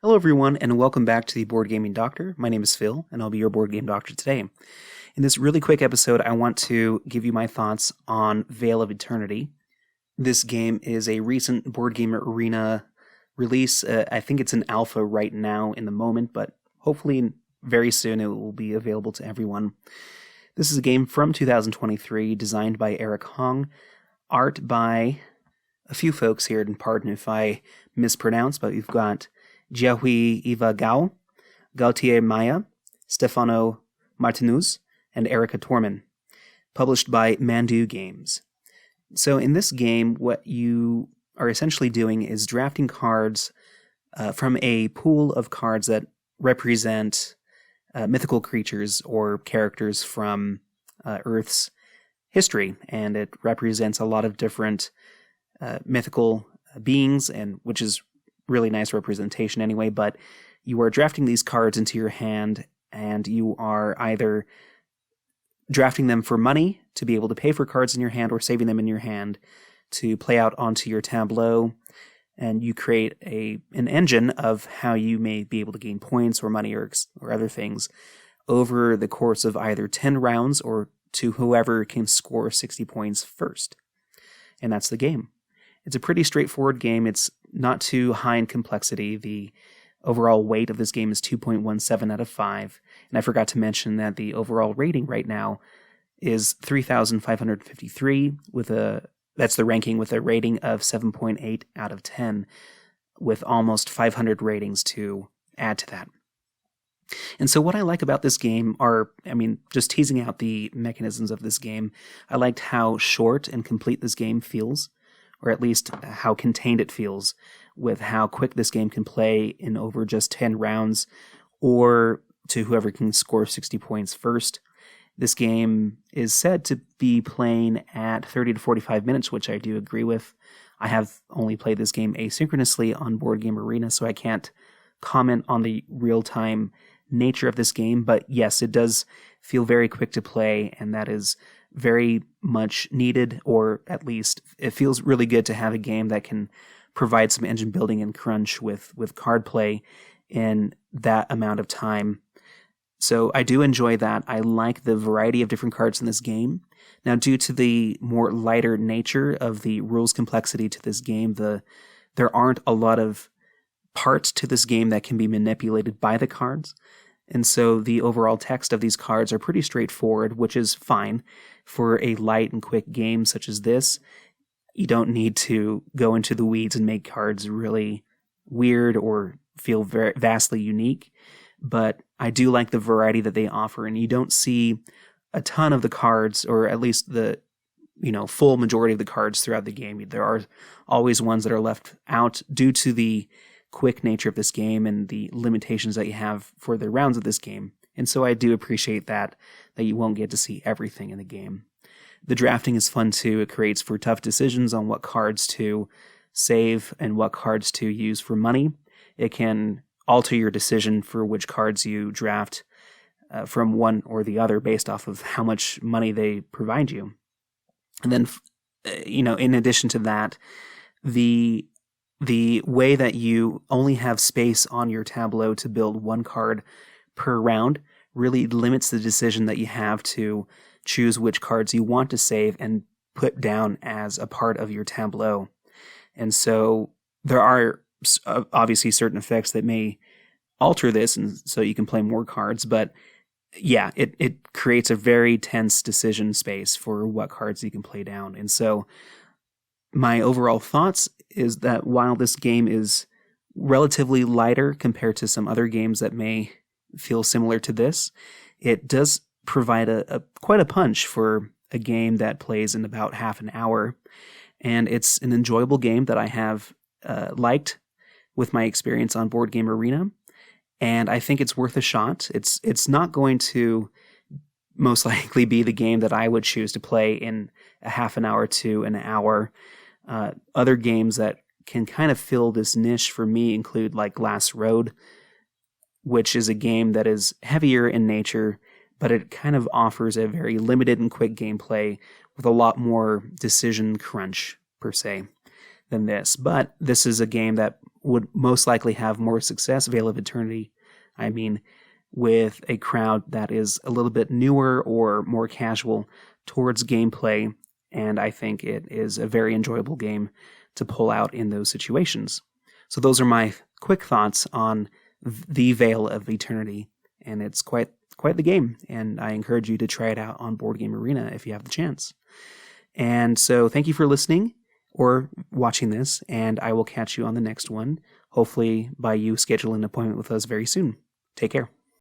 Hello, everyone, and welcome back to the Board Gaming Doctor. My name is Phil, and I'll be your Board Game Doctor today. In this really quick episode, I want to give you my thoughts on Vale of Eternity. This game is a recent Board Game Arena release. I think it's an alpha right now in the moment, but hopefully very soon it will be available to everyone. This is a game from 2023, designed by Eric Hong, art by a few folks here, and pardon if I mispronounce, but we've got Jiahui Eva Gao, Gautier Maya, Stefano Martinuz, and Erica Torman, published by Mandu Games. So in this game, what you are essentially doing is drafting cards from a pool of cards that represent mythical creatures or characters from Earth's history, and it represents a lot of different mythical beings, and which is really nice representation anyway, but you are drafting these cards into your hand, and you are either drafting them for money to be able to pay for cards in your hand, or saving them in your hand to play out onto your tableau, and you create an engine of how you may be able to gain points or money or other things over the course of either 10 rounds or to whoever can score 60 points first. And that's the game. It's a pretty straightforward game. It's not too high in complexity. The overall weight of this game is 2.17 out of 5. And I forgot to mention that the overall rating right now is 3,553 that's the ranking with a rating of 7.8 out of 10, with almost 500 ratings to add to that. And so what I like about this game just teasing out the mechanisms of this game, I liked how short and complete this game feels, or at least how contained it feels, with how quick this game can play in over just 10 rounds, or to whoever can score 60 points first. This game is said to be playing at 30 to 45 minutes, which I do agree with. I have only played this game asynchronously on Board Game Arena, so I can't comment on the real-time nature of this game, but yes, it does feel very quick to play, and that is very much needed, or at least it feels really good to have a game that can provide some engine building and crunch with card play in that amount of time. So I do enjoy that. I like the variety of different cards in this game. Now, due to the more lighter nature of the rules complexity to this game, there aren't a lot of parts to this game that can be manipulated by the cards. And so the overall text of these cards are pretty straightforward, which is fine for a light and quick game such as this. You don't need to go into the weeds and make cards really weird or feel very vastly unique. But I do like the variety that they offer, and you don't see a ton of the cards, or at least the full majority of the cards throughout the game. There are always ones that are left out due to the quick nature of this game and the limitations that you have for the rounds of this game. And so I do appreciate that you won't get to see everything in the game. The drafting is fun too. It creates for tough decisions on what cards to save and what cards to use for money. It can alter your decision for which cards you draft from one or the other based off of how much money they provide you. And then, in addition to that, the way that you only have space on your tableau to build one card per round really limits the decision that you have to choose which cards you want to save and put down as a part of your tableau. And so there are obviously certain effects that may alter this, and so you can play more cards, but yeah, it creates a very tense decision space for what cards you can play down. And so my overall thoughts is that while this game is relatively lighter compared to some other games that may feel similar to this, it does provide quite a punch for a game that plays in about half an hour. And it's an enjoyable game that I have liked with my experience on Board Game Arena. And I think it's worth a shot. It's not going to most likely be the game that I would choose to play in a half an hour to an hour. Other games that can kind of fill this niche for me include like Glass Road, which is a game that is heavier in nature, but it kind of offers a very limited and quick gameplay with a lot more decision crunch, per se, than this. But this is a game that would most likely have more success, Vale of Eternity, I mean, with a crowd that is a little bit newer or more casual towards gameplay, and I think it is a very enjoyable game to pull out in those situations. So those are my quick thoughts on the Vale of Eternity, and it's quite the game, and I encourage you to try it out on Board Game Arena if you have the chance. And so thank you for listening or watching this, and I will catch you on the next one, hopefully by you scheduling an appointment with us very soon. Take care.